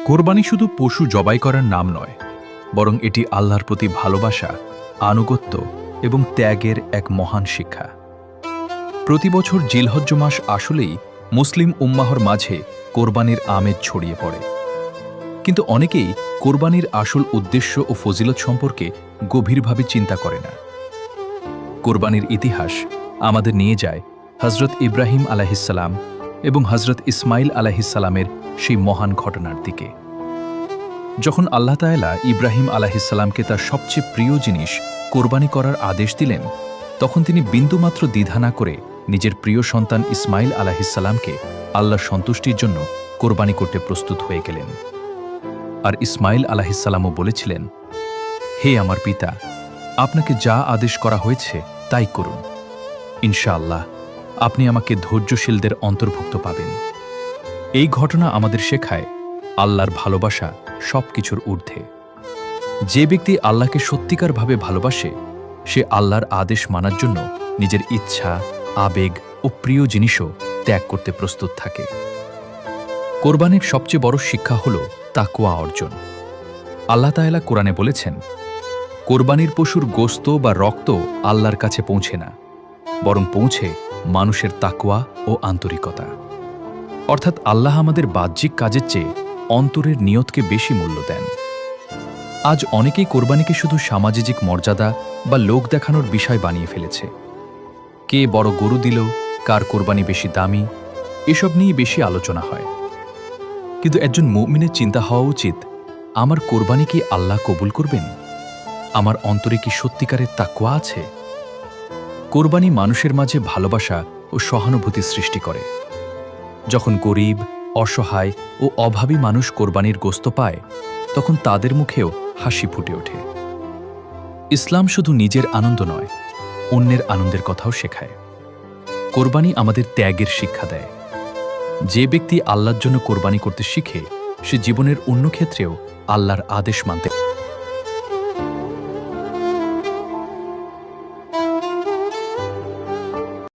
কোরবানি শুধু পশু জবাই করার নাম নয়, বরং এটি আল্লাহর প্রতি ভালোবাসা, আনুগত্য এবং ত্যাগের এক মহান শিক্ষা। প্রতি বছর জিলহজ্জ মাস আসলেই মুসলিম উম্মাহর মাঝে কোরবানির আমেজ ছড়িয়ে পড়ে। কিন্তু অনেকেই কোরবানির আসল উদ্দেশ্য ও ফজিলত সম্পর্কে গভীরভাবে চিন্তা করে না। কোরবানির ইতিহাস আমাদের নিয়ে যায় হজরত ইব্রাহিম আলাইহিসসালাম এবং হজরত ইসমাইল আলাইহিসসালামের সেই মহান ঘটনার দিকে। যখন আল্লাহ তাআলা ইব্রাহিম আলাইহিসসালামকে তার সবচেয়ে প্রিয় জিনিস কোরবানি করার আদেশ দিলেন, তখন তিনি বিন্দুমাত্র দ্বিধা না করে নিজের প্রিয় সন্তান ইসমাইল আলাইহিসসালামকে আল্লাহর সন্তুষ্টির জন্য কোরবানি করতে প্রস্তুত হয়ে গেলেন। আর ইসমাইল আলাইহিসসালামও বলেছিলেন, হে আমার পিতা, আপনাকে যা আদেশ করা হয়েছে তাই করুন। ইনশাআল্লাহ আপনি আমাকে ধৈর্যশীলদের অন্তর্ভুক্ত পাবেন। এই ঘটনা আমাদের শেখায় আল্লাহর ভালোবাসা সবকিছুর ঊর্ধ্বে। যে ব্যক্তি আল্লাহকে সত্যিকারভাবে ভালোবাসে, সে আল্লাহর আদেশ মানার জন্য নিজের ইচ্ছা, আবেগ ও প্রিয় জিনিসও ত্যাগ করতে প্রস্তুত থাকে। কোরবানির সবচেয়ে বড় শিক্ষা হল তাকওয়া অর্জন। আল্লাহ তাআলা কোরআনে বলেছেন, কোরবানির পশুর গোশত বা রক্ত আল্লাহর কাছে পৌঁছে না, বরং পৌঁছে মানুষের তাকওয়া ও আন্তরিকতা। অর্থাৎ আল্লাহ আমাদের বাহ্যিক কাজের চেয়ে অন্তরের নিয়তকে বেশি মূল্য দেন। আজ অনেকেই কোরবানিকে শুধু সামাজিক মর্যাদা বা লোক দেখানোর বিষয় বানিয়ে ফেলেছে। কে বড় গরু দিল, কার কোরবানি বেশি দামি, এসব নিয়ে বেশি আলোচনা হয়। কিন্তু একজন মুমিনের চিন্তা হওয়া উচিত, আমার কোরবানি কি আল্লাহ কবুল করবেন? আমার অন্তরে কি সত্যিকারের তাকওয়া আছে? কোরবানি মানুষের মাঝে ভালোবাসা ও সহানুভূতি সৃষ্টি করে। যখন গরিব, অসহায় ও অভাবী মানুষ কোরবানির গোশত পায়, তখন তাদের মুখেও হাসি ফুটে ওঠে। ইসলাম শুধু নিজের আনন্দ নয়, অন্যের আনন্দের কথাও শেখায়। কোরবানি আমাদের ত্যাগের শিক্ষা দেয়। যে ব্যক্তি আল্লাহর জন্য কোরবানি করতে শিখে, সে জীবনের অন্য ক্ষেত্রেও আল্লাহর আদেশ মানতে